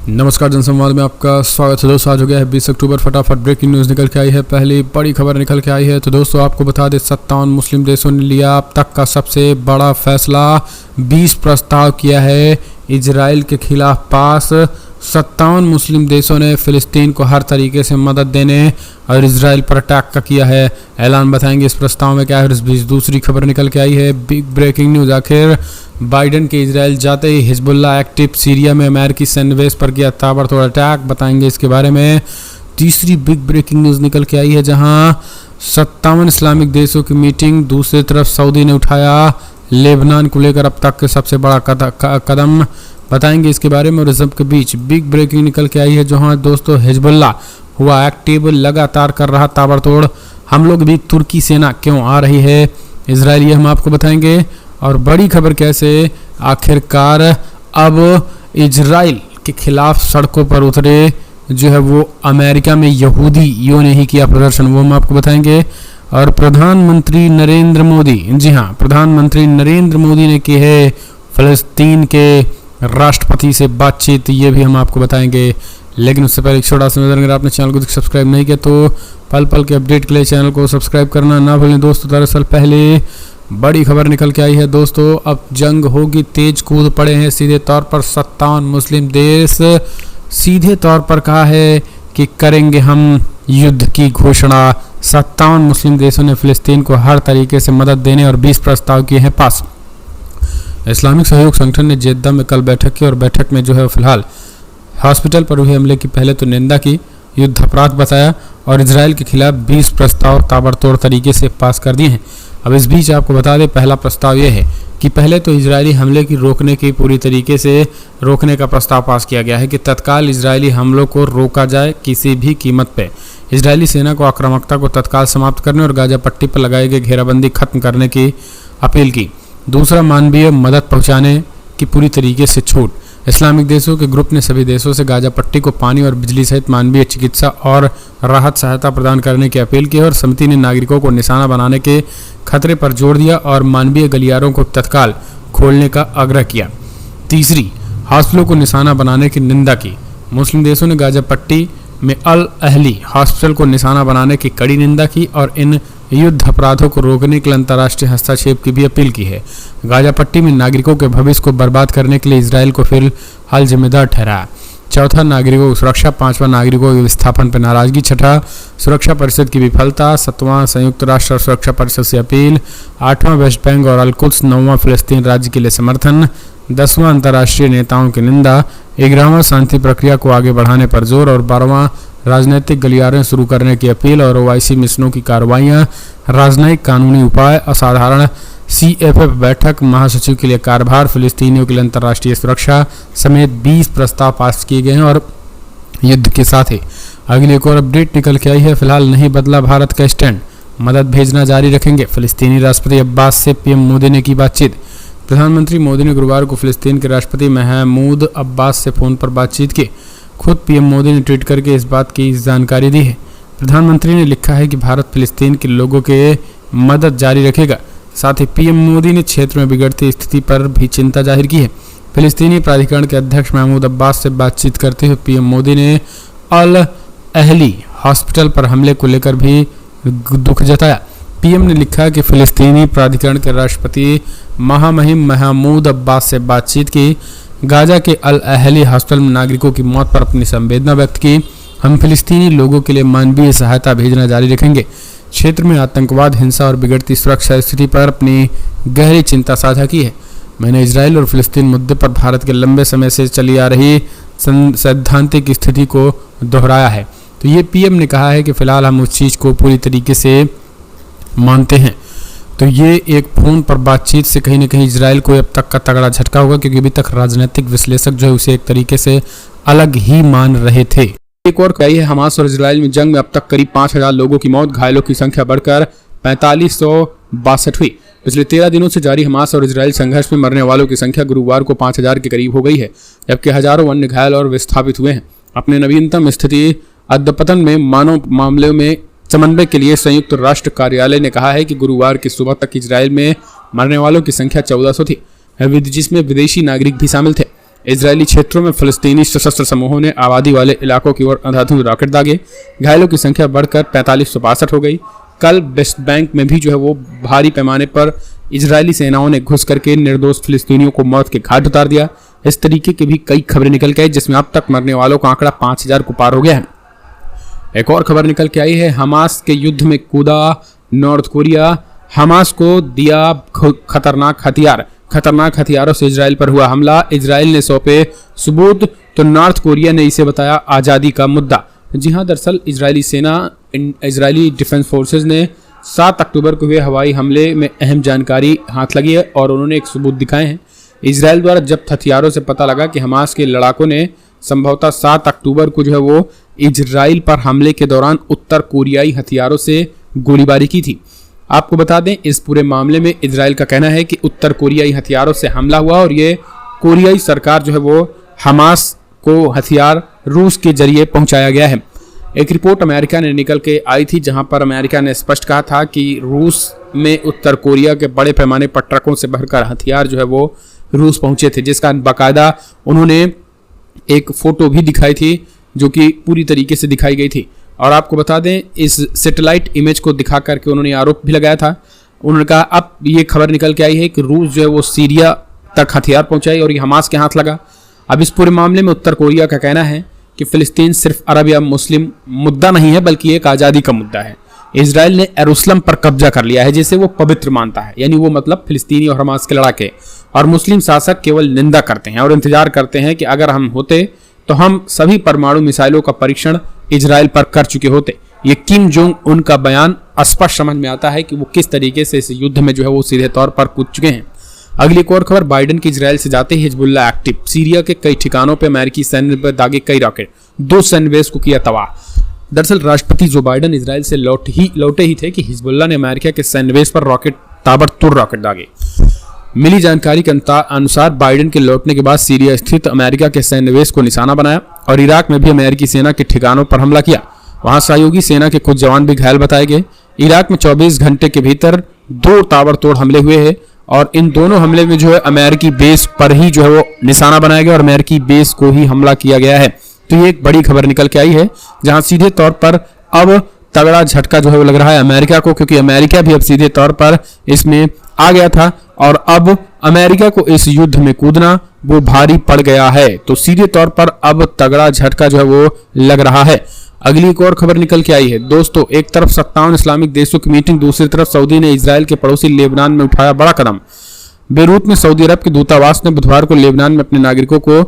नमस्कार, जनसंवाद में आपका स्वागत है। दोस्तों आज हो गया है 20 अक्टूबर। फटाफट ब्रेकिंग न्यूज़ निकल के आई है। पहली बड़ी खबर निकल के आई है। तो दोस्तों आपको बता दें 57 मुस्लिम देशों ने लिया अब तक का सबसे बड़ा फैसला। 20 प्रस्ताव किया है इजराइल के खिलाफ पास। 57 मुस्लिम देशों ने फिलिस्तीन को हर तरीके से मदद देने और इजराइल पर अटैक का किया है ऐलान। बताएंगे इस प्रस्ताव में क्या है। और इस बीच दूसरी खबर निकल के आई है, बिग ब्रेकिंग न्यूज़। आखिर बाइडेन के इजराइल जाते ही हिजबुल्लाह एक्टिव सीरिया में अमेरिकी सैन्य बेस पर किया ताबड़तोड़ अटैक। बताएंगे इसके बारे में। तीसरी बिग ब्रेकिंग न्यूज़ निकल के आई है, जहां 57 इस्लामिक देशों की मीटिंग। दूसरी तरफ सऊदी ने उठाया लेबनान को लेकर अब तक के सबसे बड़ा कदम। बताएंगे इसके बारे में। और इस सब के बीच बिग ब्रेकिंग निकल के आई है, जहां दोस्तों हिजबुल्लाह हुआ एक्टिव, लगातार कर रहा ताबड़तोड़ हमलों के बीच तुर्की सेना क्यों आ रही है इजराइल, ये हम आपको बताएंगे। और बड़ी खबर कैसे आखिरकार अब इजराइल के खिलाफ सड़कों पर उतरे जो है वो अमेरिका में यहूदियों ने ही किया प्रदर्शन, वो हम आपको बताएंगे। और प्रधानमंत्री नरेंद्र मोदी, जी हाँ, प्रधानमंत्री नरेंद्र मोदी ने की है फिलिस्तीन के राष्ट्रपति से बातचीत, ये भी हम आपको बताएंगे। लेकिन उससे पहले एक छोटा सा नजर, अगर आपने चैनल को सब्सक्राइब नहीं किया तो पल पल के अपडेट के लिए चैनल को सब्सक्राइब करना ना भूलें दोस्तों। दरअसल पहले बड़ी खबर निकल के आई है दोस्तों, अब जंग होगी तेज, कूद पड़े हैं सीधे तौर पर 57 मुस्लिम देश। सीधे तौर पर कहा है कि करेंगे हम युद्ध की घोषणा। 57 मुस्लिम देशों ने फिलिस्तीन को हर तरीके से मदद देने और 20 प्रस्ताव किए हैं पास। इस्लामिक सहयोग संगठन ने जेद्दा में कल बैठक की और बैठक में जो है फिलहाल हॉस्पिटल पर हुए हमले की पहले तो निंदा की, युद्ध अपराध बताया और इजराइल के खिलाफ 20 प्रस्ताव ताबड़तोड़ तरीके से पास कर दिए हैं। अब इस बीच आपको बता दें, पहला प्रस्ताव यह है कि पहले तो इजरायली हमले की रोकने की पूरी तरीके से रोकने का प्रस्ताव पास किया गया है कि तत्काल इजरायली हमलों को रोका जाए किसी भी कीमत पे। इजरायली सेना को आक्रामकता को तत्काल समाप्त करने और गाजा पट्टी पर लगाई गई घेराबंदी खत्म करने की अपील की। दूसरा, मानवीय मदद पहुंचाने की पूरी तरीके से छूट। इस्लामिक देशों के ग्रुप ने सभी देशों से गाजा पट्टी को पानी और बिजली सहित मानवीय चिकित्सा और राहत सहायता प्रदान करने की अपील की। और समिति ने नागरिकों को निशाना बनाने के खतरे पर जोर दिया और मानवीय गलियारों को तत्काल खोलने का आग्रह किया। तीसरी, हॉस्पिटलों को निशाना बनाने की निंदा की। मुस्लिम देशों ने गाजा पट्टी में अल अहली हॉस्पिटल को निशाना बनाने की कड़ी निंदा की और इन युद्ध अपराधों को रोकने के लिए अंतर्राष्ट्रीय हस्तक्षेप की भी अपील की है। गाजा पट्टी में नागरिकों के भविष्य को बर्बाद करने के लिए इजराइल को फिलहाल जिम्मेदार ठहराया। चौथा, नागरिकों की सुरक्षा। पांचवा, नागरिकों के विस्थापन पर नाराजगी। छठा, सुरक्षा परिषद की विफलता। सातवां, संयुक्त राष्ट्र सुरक्षा परिषद से अपील। आठवां, वेस्ट बैंक और अल-कुद्स। नौवां, फिलिस्तीन राज्य के लिए समर्थन। 10वां, अंतर्राष्ट्रीय नेताओं की निंदा। 11वां, शांति प्रक्रिया को आगे बढ़ाने पर जोर। और 12वां, राजनीतिक गलियारे शुरू करने की अपील और ओआईसी मिशनों की कार्रवाइयां, राजनयिक कानूनी उपाय, असाधारण CFF बैठक, महासचिव के लिए कार्यभार, फिलिस्तीनियों के लिए अंतर्राष्ट्रीय सुरक्षा समेत 20 प्रस्ताव पास किए गए हैं। और युद्ध के साथ ही अगली एक और अपडेट निकल के आई है। फिलहाल नहीं बदला भारत का स्टैंड, मदद भेजना जारी रखेंगे। फिलिस्तीनी राष्ट्रपति अब्बास से PM मोदी ने की बातचीत। प्रधानमंत्री मोदी ने गुरुवार को फिलिस्तीन के राष्ट्रपति महमूद अब्बास से फोन पर बातचीत की। खुद PM मोदी ने ट्वीट करके इस बात की जानकारी दी है। प्रधानमंत्री ने लिखा है कि भारत फिलिस्तीन के लोगों के मदद जारी रखेगा। साथ ही PM मोदी ने क्षेत्र में बिगड़ती स्थिति पर भी चिंता जाहिर की है। फिलिस्तीनी प्राधिकरण के अध्यक्ष महमूद अब्बास से बातचीत करते हुए PM मोदी ने अल अहली हॉस्पिटल पर हमले को लेकर भी दुख जताया। PM ने लिखा कि फिलिस्तीनी प्राधिकरण के राष्ट्रपति महामहिम महमूद अब्बास से बातचीत की। गाजा के अल अहली हॉस्पिटल में नागरिकों की मौत पर अपनी संवेदना व्यक्त की। हम फिलिस्तीनी लोगों के लिए मानवीय सहायता भेजना जारी रखेंगे। क्षेत्र में आतंकवाद, हिंसा और बिगड़ती सुरक्षा स्थिति पर अपनी गहरी चिंता साझा की है। मैंने इजराइल और फिलिस्तीन मुद्दे पर भारत के लंबे समय से चली आ रही सैद्धांतिक स्थिति को दोहराया है। तो ये PM ने कहा है कि फिलहाल हम उस चीज़ को पूरी तरीके से मानते हैं। तो ये एक फ़ोन पर बातचीत से कहीं ना कहीं इजराइल को अब तक का तगड़ा झटका होगा, क्योंकि अभी तक राजनीतिक विश्लेषक जो है उसे एक तरीके से अलग ही मान रहे थे। एक और कही है, हमास और इजराइल में जंग में अब तक करीब 5000 लोगों की मौत, घायलों की संख्या बढ़कर 4562 हुई। पिछले 13 दिनों से जारी हमास और इजराइल संघर्ष में मरने वालों की संख्या गुरुवार को 5000 के करीब हो गई है, जबकि हजारों अन्य घायल और विस्थापित हुए हैं। अपने नवीनतम स्थिति अद्यतन में मानव मामलों में समन्वय के लिए संयुक्त राष्ट्र कार्यालय ने कहा है कि गुरुवार की सुबह तक इजराइल में मरने वालों की संख्या 1400 थी, जिसमें विदेशी नागरिक भी शामिल थे। इजरायली क्षेत्रों में फिलिस्तीनी सशस्त्र समूहों ने आबादी वाले इलाकों की ओर अंधाधुंध रॉकेट दागे। घायलों की संख्या बढ़कर 4562 हो गई। कल वेस्ट बैंक में भी जो है वो भारी पैमाने पर इजरायली सेनाओं ने घुस करके निर्दोष फिलिस्तीनियों को मौत के घाट उतार दिया। इस तरीके की भी कई खबरें निकल के आई, जिसमें अब तक मरने वालों का आंकड़ा 5000 को पार हो गया है। एक और खबर निकल के आई है, हमास के युद्ध में कूदा नॉर्थ कोरिया। हमास को दिया खतरनाक हथियारों से इजराइल पर हुआ हमला। इजराइल ने सौंपे सबूत तो नॉर्थ कोरिया ने इसे बताया आज़ादी का मुद्दा। जी हां, दरअसल इजरायली डिफेंस फोर्सेज ने 7 अक्टूबर को हुए हवाई हमले में अहम जानकारी हाथ लगी है और उन्होंने एक सबूत दिखाए हैं। इजराइल द्वारा जब्त हथियारों से पता लगा कि हमास के लड़ाकों ने संभवतः 7 अक्टूबर को जो है वो इजराइल पर हमले के दौरान उत्तर कोरियाई हथियारों से गोलीबारी की थी। आपको बता दें, इस पूरे मामले में इजराइल का कहना है कि उत्तर कोरियाई हथियारों से हमला हुआ और ये कोरियाई सरकार जो है वो हमास को हथियार रूस के जरिए पहुंचाया गया है। एक रिपोर्ट अमेरिका ने निकल के आई थी, जहां पर अमेरिका ने स्पष्ट कहा था कि रूस में उत्तर कोरिया के बड़े पैमाने पर ट्रकों से भरकर हथियार जो है वो रूस पहुंचे थे, जिसका बाकायदा उन्होंने एक फोटो भी दिखाई थी जो कि पूरी तरीके से दिखाई गई थी। और आपको बता दें, इस सैटेलाइट इमेज को दिखा करके उन्होंने आरोप भी लगाया था। उन्होंने कहा अब ये खबर निकल के आई है कि रूस जो है वो सीरिया तक हथियार पहुंचाई और ये हमास के हाथ लगा। अब इस पूरे मामले में उत्तर कोरिया का कहना है कि फिलिस्तीन सिर्फ अरब या मुस्लिम मुद्दा नहीं है, बल्कि एक आज़ादी का मुद्दा है। इजराइल ने यरूशलेम पर कब्जा कर लिया है, जिसे वो पवित्र मानता है। यानी वो मतलब फिलिस्तीनी और हमास के लड़ाके और मुस्लिम शासक केवल निंदा करते हैं और इंतजार करते हैं कि अगर हम होते तो हम सभी परमाणु मिसाइलों का परीक्षण इजराइल पर कर चुके होते। ये किम जोंग उन का बयान स्पष्ट समझ में आता है कि वो किस तरीके से इस युद्ध में जो है वो सीधे तौर पर कूद चुके हैं। अगली एक और खबर, बाइडेन की इजराइल से जाते ही हिजबुल्लाह एक्टिव। सीरिया के कई ठिकानों पर अमेरिकी सैन्य पर दागे कई रॉकेट, 2 सैन्य बेस को किया तबाह। दरअसल राष्ट्रपति जो बाइडेन इजराइल से लौटे ही थे कि हिजबुल्लाह ने अमेरिका के सैन्य बेस पर ताबड़तोड़ रॉकेट दागे। मिली जानकारी के अनुसार बाइडेन के लौटने के बाद सीरिया स्थित अमेरिका के सैन्य बेस को निशाना बनाया और इराक में भी अमेरिकी सेना के ठिकानों पर हमला किया। वहां सहयोगी सेना के कुछ जवान भी घायल बताए गए। इराक में 24 घंटे के भीतर 2 ताबड़तोड़ हमले हुए हैं और इन दोनों हमले में जो है अमेरिकी बेस पर ही जो है वो निशाना बनाया गया और अमेरिकी बेस को ही हमला किया गया है। तो ये एक बड़ी खबर निकल के आई है, जहां सीधे तौर पर अब तगड़ा झटका जो है वो लग रहा है अमेरिका को, क्योंकि अमेरिका भी अब सीधे तौर पर इसमें आ गया था और अब अमेरिका को इस युद्ध में कूदना वो भारी पड़ गया है। तो सीधे तौर पर अब तगड़ा झटका जो है वो लग रहा है। अगली एक और खबर निकल के आई है दोस्तों, एक तरफ 57 इस्लामिक देशों की मीटिंग, दूसरी तरफ सऊदी ने इजराइल के पड़ोसी लेबनान में उठाया बड़ा कदम। बेरूत में सऊदी अरब के दूतावास ने बुधवार को लेबनान में अपने नागरिकों को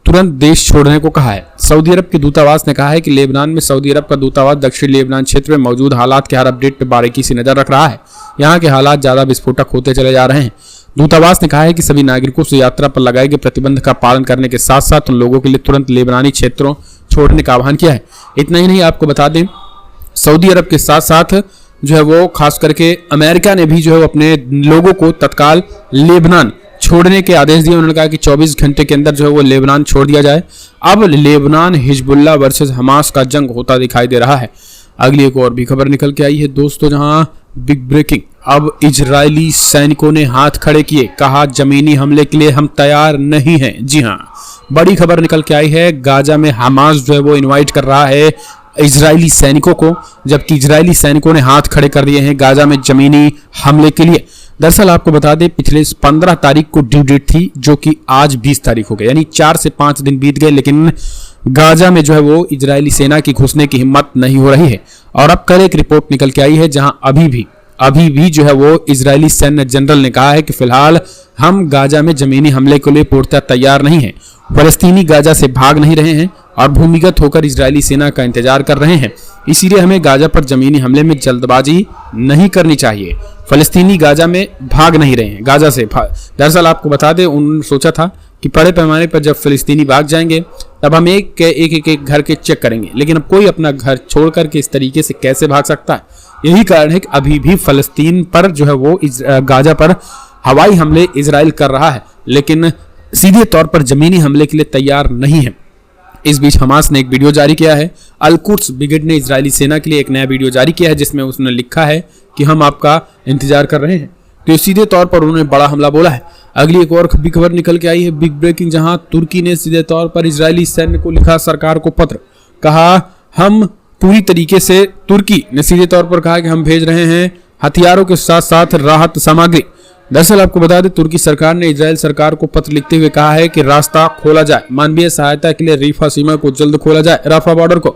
तुरंत देश छोड़ने को कहा है। सऊदी अरब के दूतावास ने कहा है कि लेबनान में सऊदी अरब का दूतावास दक्षिणी लेबनान क्षेत्र में मौजूद हालात के हर अपडेट पर बारीकी से नजर रख रहा है। यहाँ के हालात ज्यादा विस्फोटक होते चले जा रहे हैं। दूतावास ने कहा है कि सभी नागरिकों से यात्रा पर लगाए गए प्रतिबंध का पालन करने के साथ साथ उन लोगों के लिए तुरंत लेबनानी क्षेत्रों छोड़ने का आह्वान किया है। इतना ही नहीं, आपको बता दें, सऊदी अरब के साथ साथ जो है वो खास करके अमेरिका ने भी जो है अपने लोगों को तत्काल लेबनान छोड़ने के आदेश दिए। उन्होंने कहा कि 24 घंटे के अंदर जो है वो लेबनान छोड़ दिया जाए। अब लेबनान हिजबुल्लाह वर्सेस हमास का जंग होता दिखाई दे रहा है। अगली एक और भी खबर निकल के आई है दोस्तों, जहां बिग ब्रेकिंग, अब इजरायली सैनिकों ने हाथ खड़े किए, कहा जमीनी हमले के लिए हम तैयार नहीं हैं। जी हां, बड़ी खबर निकल के आई है, गाजा में हमास जो है वो इनवाइट कर रहा है इजरायली सैनिकों को, जबकि इजरायली सैनिकों ने हाथ खड़े कर दिए हैं गाजा में जमीनी हमले के लिए। दरअसल आपको बता दें, पिछले 15 तारीख को ड्यू डेट थी, जो कि आज 20 तारीख हो गई, यानी 4 से 5 दिन बीत गए, लेकिन गाजा में जो है वो इजरायली सेना की घुसने की हिम्मत नहीं हो रही है। और अब कल एक रिपोर्ट निकल के आई है, जहां अभी भी जो है वो इजरायली सैन्य जनरल ने कहा है कि फिलहाल हम गाजा में जमीनी हमले के लिए पूर्णतः तैयार नहीं हैं। फलस्तीनी गाजा से भाग नहीं रहे हैं और भूमिगत होकर इजरायली सेना का इंतजार कर रहे हैं, इसीलिए हमें गाजा पर जमीनी हमले में जल्दबाजी नहीं करनी चाहिए। फलस्तीनी गाजा में भाग नहीं रहे हैं, गाजा से दरअसल आपको बता दें, उन्होंने सोचा था कि बड़े पैमाने पर जब फिलिस्तीनी भाग जाएंगे तब हम एक घर के चेक करेंगे, लेकिन अब कोई अपना घर छोड़ करके इस तरीके से कैसे भाग सकता है। यही कारण है कि अभी भी फलस्तीन पर जो है वो गाजा पर हवाई हमले इजराइल कर रहा है, लेकिन सीधे तौर पर जमीनी हमले के लिए तैयार नहीं है। इस बीच हमास ने एक वीडियो जारी किया है। अल-कुद्स ब्रिगेड ने इजरायली सेना के लिए एक नया वीडियो जारी किया है, जिसमें उसने लिखा है कि हम आपका इंतजार कर रहे हैं। तो सीधे तौर पर उन्होंने बड़ा हमला बोला है। अगली एक और भी खबर निकल के आई है, बिग ब्रेकिंग, जहां तुर्की ने सीधे तौर पर इजरायली सैन्य को लिखा सरकार को पत्र। कहा हम पूरी तरीके से, तुर्की ने सीधे तौर पर कहा कि हम भेज रहे हैं हथियारों के साथ साथ राहत सामग्री। दरअसल आपको बता दें, तुर्की सरकार ने इजरायल सरकार को पत्र लिखते हुए कहा है कि रास्ता खोला जाए, मानवीय सहायता के लिए रफा सीमा को जल्द खोला जाए, रफा बॉर्डर को।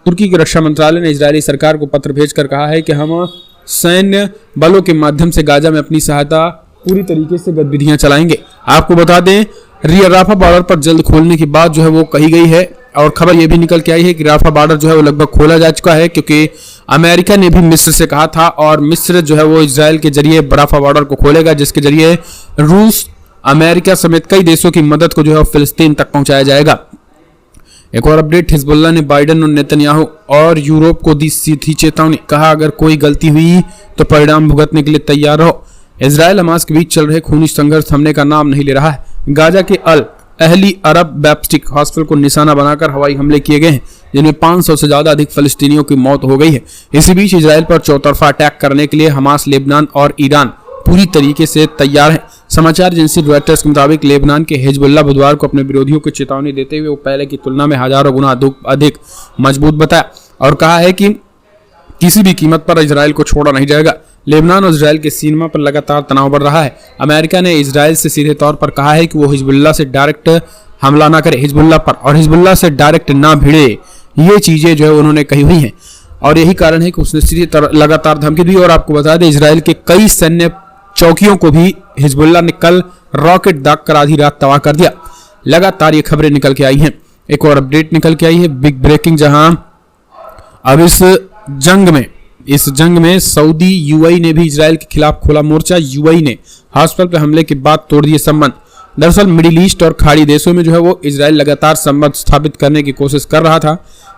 तुर्की के रक्षा मंत्रालय ने इजरायली सरकार को पत्र भेजकर कहा है कि हम सैन्य बलों के माध्यम से गाजा में अपनी सहायता पूरी तरीके से गतिविधियां चलाएंगे। आपको बता दें, राफा बॉर्डर पर जल्द खोलने की बात जो है वो कही गई है, और खबर ये भी निकल के आई है कि राफा बॉर्डर जो है वो लगभग खोला जा चुका है, क्योंकि अमेरिका ने भी मिस्र से कहा था, और मिस्र जो है वो इजरायल के जरिए राफा बॉर्डर को खोलेगा, जिसके जरिए रूस, अमेरिका समेत कई देशों की मदद को जो है फिलिस्तीन तक पहुंचाया जाएगा। एक और अपडेट, हिजबुल्लाह ने बाइडेन और नेतन्याहू और यूरोप को दी सीधी चेतावनी। कहा अगर कोई गलती हुई तो परिणाम भुगतने के लिए तैयार रहो। इजरायल हमास के बीच चल रहे खूनी संघर्ष थमने का नाम नहीं ले रहा है। गाजा के अल अहली अरब बैप्टिस्ट हॉस्पिटल को निशाना बनाकर हवाई हमले किए गए हैं, जिनमें 500 से ज्यादा अधिक फलस्तीनियों की मौत हो गई है। इसी बीच इजरायल पर चौतरफा अटैक करने के लिए हमास, लेबनान और ईरान पूरी तरीके से तैयार है। समाचार एजेंसी रॉयटर्स के मुताबिक लेबनान के हिजबुल्लाह बुधवार को अपने विरोधियों को चेतावनी देते हुए वो पहले की तुलना में हजारों गुना अधिक मजबूत बताया, और कहा है कि किसी भी कीमत पर इजरायल को छोड़ा नहीं जाएगा। लेबनान और इजरायल की सीमा पर लगातार तनाव बढ़ रहा है। अमेरिका ने इजरायल से सीधे तौर पर कहा है कि वो हिजबुल्लाह से डायरेक्ट हमला ना करे, हिजबुल्लाह पर, और हिजबुल्लाह से डायरेक्ट ना भिड़े। ये चीजें जो है उन्होंने कही हुई हैं, और यही कारण है कि उसने सीधे लगातार धमकी दी। और आपको बता दें, इजरायल के कई सैन्य चौकियों को भी हिजबुल्लाह ने कल रॉकेट दागकर आधी रात तबाह कर दिया। लगातार ये खबरें निकल के आई हैं। एक और अपडेट निकल के आई है, बिग ब्रेकिंग, जहां अब इस जंग में सऊदी यूएई ने भी इजरायल के खिलाफ खोला मोर्चा। यूएई ने हॉस्पिटल पर हमले के बाद तोड़ दिए संबंध। दरअसल मिडिल ईस्ट और खाड़ी देशों में जो है वो इजरायल लगातार संबंध स्थापित करने की कोशिश कर रहा था,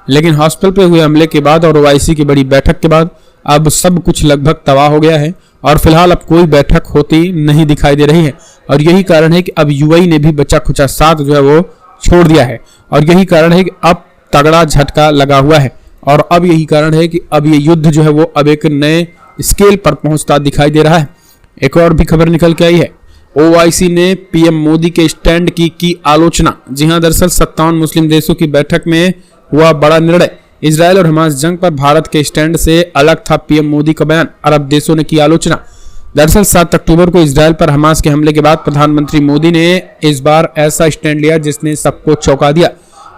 लेकिन हॉस्पिटल पर हुए हमले के बाद और ओआईसी की बड़ी बैठक के बाद अब सब कुछ लगभग तबाह हो गया है, और फिलहाल अब कोई बैठक होती नहीं दिखाई दे रही है। और यही कारण है कि अब यूएई ने भी बचा खुचा साथ जो है वो छोड़ दिया है, और यही कारण है कि अब तगड़ा झटका लगा हुआ है, और अब यही कारण है कि अब ये युद्ध जो है वो अब एक नए स्केल पर पहुंचता दिखाई दे रहा है। एक और भी खबर निकल के आई है, ओआईसी ने पीएम मोदी के स्टैंड की आलोचना। जी हां, दरअसल 57 मुस्लिम देशों की बैठक में हुआ बड़ा निर्णय। इजरायल और हमास जंग पर भारत के स्टैंड से अलग था पीएम मोदी का बयान। अरब देशों ने की आलोचना। दरअसल 7 अक्टूबर को इजरायल पर हमास के हमले के बाद प्रधानमंत्री मोदी ने इस बार ऐसा स्टैंड लिया जिसने सबको चौंका दिया।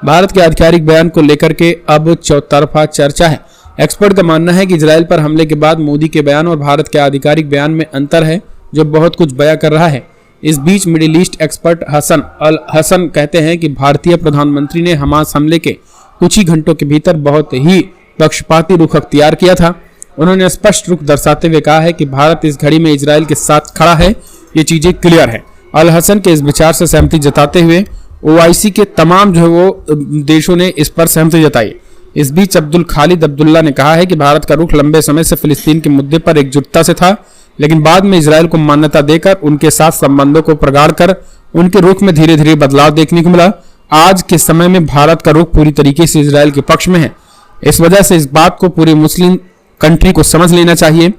भारत के आधिकारिक बयान को लेकर के अब चौतरफा चर्चा है। एक्सपर्ट का मानना है कि इजरायल पर हमले के बाद मोदी के बयान और भारत के आधिकारिक बयान में अंतर है, जो बहुत कुछ बयां कर रहा है। इस बीच मिडिल ईस्ट एक्सपर्ट हसन अल हसन कहते हैं कि भारतीय प्रधानमंत्री ने हमास हमले के कुछ ही घंटों के भीतर बहुत ही पक्षपाती रुख अख्तियार किया था। उन्होंने स्पष्ट रुख दर्शाते हुए कहा है कि भारत इस घड़ी में इजरायल के साथ खड़ा है, ये चीजें क्लियर है। अल हसन के इस विचार से सहमति जताते हुए ओआईसी के तमाम जो है वो देशों ने इस पर सहमति जताई। इस बीच अब्दुल खालिद अब्दुल्ला ने कहा है कि भारत का रुख लंबे समय से फिलिस्तीन के मुद्दे पर एकजुटता से था, लेकिन बाद में इजरायल को मान्यता देकर उनके साथ संबंधों को प्रगाढ़ कर उनके रुख में धीरे धीरे बदलाव देखने को मिला। आज के समय में भारत का रुख पूरी तरीके से इजरायल के पक्ष में है। इस वजह से इस बात को पूरे मुस्लिम कंट्री को समझ लेना चाहिए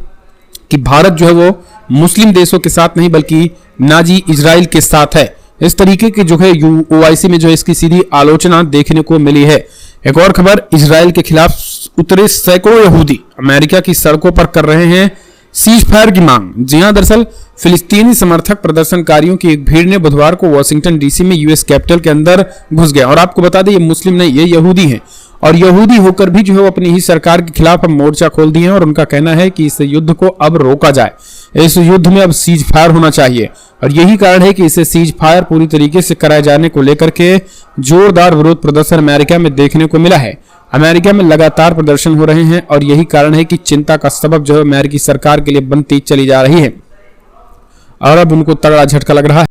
कि भारत जो है वो मुस्लिम देशों के साथ नहीं बल्कि नाजी इजराइल के साथ है। इस तरीके की जो है ओआईसी में जो इसकी सीधी आलोचना देखने को मिली है। एक और खबर, इजराइल के खिलाफ उतरे सैकड़ों यहूदी अमेरिका की सड़कों पर कर रहे हैं सीज फायर की मांग। जी हां, दरअसल फिलिस्तीनी समर्थक प्रदर्शनकारियों की एक भीड़ ने बुधवार को वाशिंगटन डीसी में यूएस कैपिटल के अंदर घुस गया। और आपको बता दें, ये मुस्लिम नहीं, ये यहूदी हैं, और यहूदी होकर भी जो है वो अपनी ही सरकार के खिलाफ अब मोर्चा खोल दिए हैं। और उनका कहना है कि इस युद्ध को अब रोका जाए, इस युद्ध में अब सीज फायर होना चाहिए। और यही कारण है कि इसे सीज फायर पूरी तरीके से कराए जाने को लेकर के जोरदार विरोध प्रदर्शन अमेरिका में देखने को मिला है। अमेरिका में लगातार प्रदर्शन हो रहे हैं, और यही कारण है कि चिंता का सबब जो है अमेरिकी सरकार के लिए बनती चली जा रही है, और अब उनको तगड़ा झटका लग रहा है।